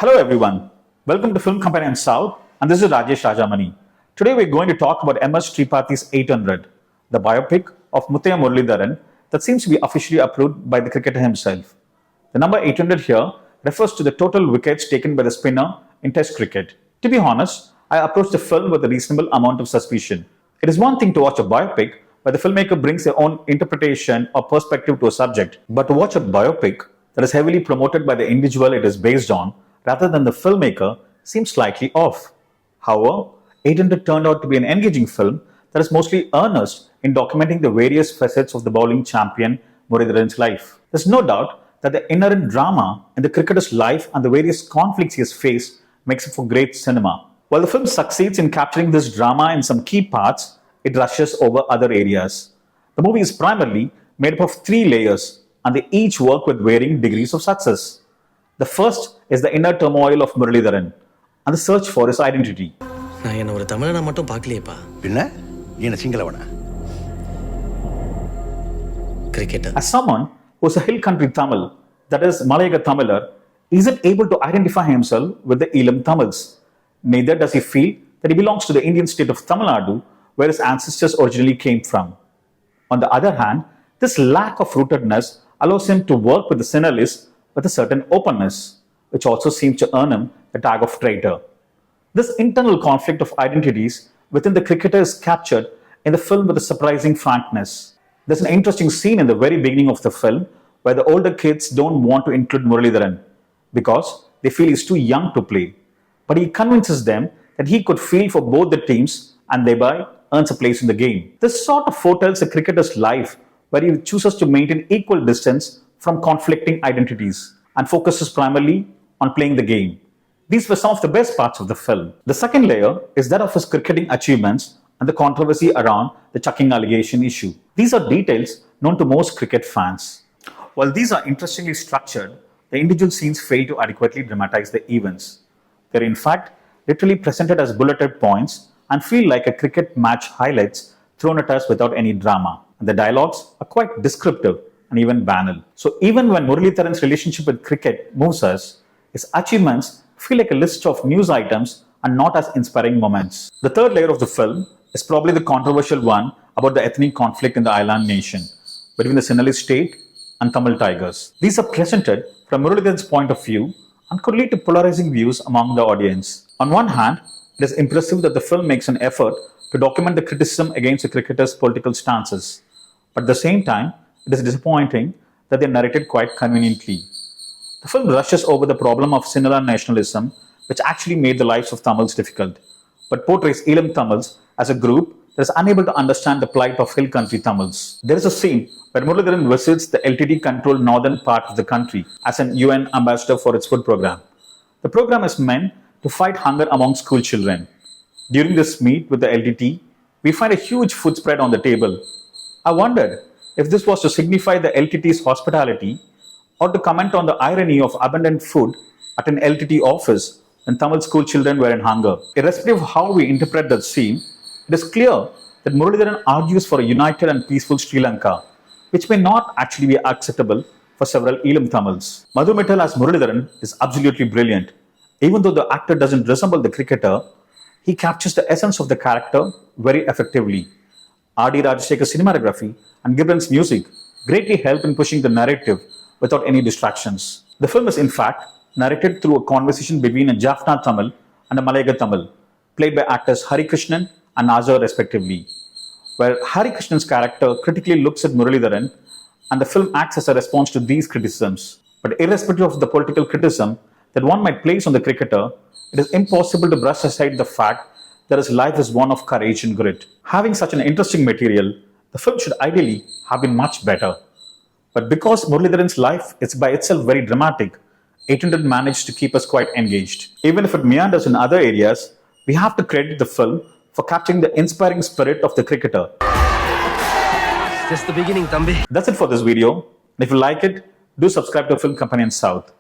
Hello everyone, welcome to Film Company and South, and this is Rajesh Rajamani. Today we're going to talk about MS Sripathy's 800, the biopic of Muttiah Muralitharan that seems to be officially approved by the cricketer himself. The number 800 here refers to the total wickets taken by the spinner in Test cricket. To be honest, I approached the film with a reasonable amount of suspicion. It is one thing to watch a biopic where the filmmaker brings their own interpretation or perspective to a subject, but to watch a biopic that is heavily promoted by the individual it is based on rather than the filmmaker seems slightly off. However, 800 turned out to be an engaging film that is mostly earnest in documenting the various facets of the bowling champion Muralitharan's life. There's no doubt that the inherent drama in the cricketer's life and the various conflicts he has faced makes it for great cinema. While the film succeeds in capturing this drama in some key parts, it rushes over other areas. The movie is primarily made up of 3 layers, and they each work with varying degrees of success. The first is the inner turmoil of Muralitharan and the search for his identity. As someone who is a hill country Tamil, that is Malayalam Tamiler, he isn't able to identify himself with the Elam Tamils. Neither does he feel that he belongs to the Indian state of Tamil Nadu, where his ancestors originally came from. On the other hand, this lack of rootedness allows him to work with the sinner list with a certain openness, which also seems to earn him the tag of traitor. This internal conflict of identities within the cricketer is captured in the film with a surprising frankness. There's an interesting scene in the very beginning of the film where the older kids don't want to include Muralitharan because they feel he's too young to play. But he convinces them that he could feel for both the teams and thereby earns a place in the game. This sort of foretells a cricketer's life where he chooses to maintain equal distance from conflicting identities and focuses primarily on playing the game. These were some of the best parts of the film. The second layer is that of his cricketing achievements and the controversy around the chucking allegation issue. These are details known to most cricket fans. While these are interestingly structured, the individual scenes fail to adequately dramatize the events. They're in fact literally presented as bulleted points and feel like a cricket match highlights thrown at us without any drama. And the dialogues are quite descriptive and even banal. So even when Muralitharan's relationship with cricket moves us, his achievements feel like a list of news items and not as inspiring moments. The third layer of the film is probably the controversial one about the ethnic conflict in the island nation between the Sinhalese state and Tamil Tigers. These are presented from Muralitharan's point of view and could lead to polarizing views among the audience. On one hand, it is impressive that the film makes an effort to document the criticism against the cricketer's political stances. But at the same time, it is disappointing that they are narrated quite conveniently. The film rushes over the problem of Sinhala nationalism, which actually made the lives of Tamils difficult, but portrays Elam Tamils as a group that is unable to understand the plight of hill country Tamils. There is a scene where Muralitharan visits the LTT-controlled northern part of the country as an UN ambassador for its food program. The program is meant to fight hunger among school children. During this meet with the LTT, we find a huge food spread on the table. I wondered if this was to signify the LTT's hospitality or to comment on the irony of abundant food at an LTT office when Tamil school children were in hunger. Irrespective of how we interpret that scene, it is clear that Muralitharan argues for a united and peaceful Sri Lanka, which may not actually be acceptable for several Elam Tamils. Madhur Mittal as Muralitharan is absolutely brilliant. Even though the actor doesn't resemble the cricketer, he captures the essence of the character very effectively. R.D. Rajeshekhar's cinematography and Gibran's music greatly help in pushing the narrative without any distractions. The film is in fact narrated through a conversation between a Jaffna Tamil and a Malayalam Tamil, played by actors Hari Krishnan and Nazar respectively, where Hari Krishnan's character critically looks at Muralitharan and the film acts as a response to these criticisms. But irrespective of the political criticism that one might place on the cricketer, it is impossible to brush aside the fact that his life is one of courage and grit. Having such an interesting material, the film should ideally have been much better. But because Muralitharan's life is by itself very dramatic, 800 managed to keep us quite engaged. Even if it meanders in other areas, we have to credit the film for capturing the inspiring spirit of the cricketer. Just the beginning, Thambi. That's it for this video. And if you like it, do subscribe to Film Company and South.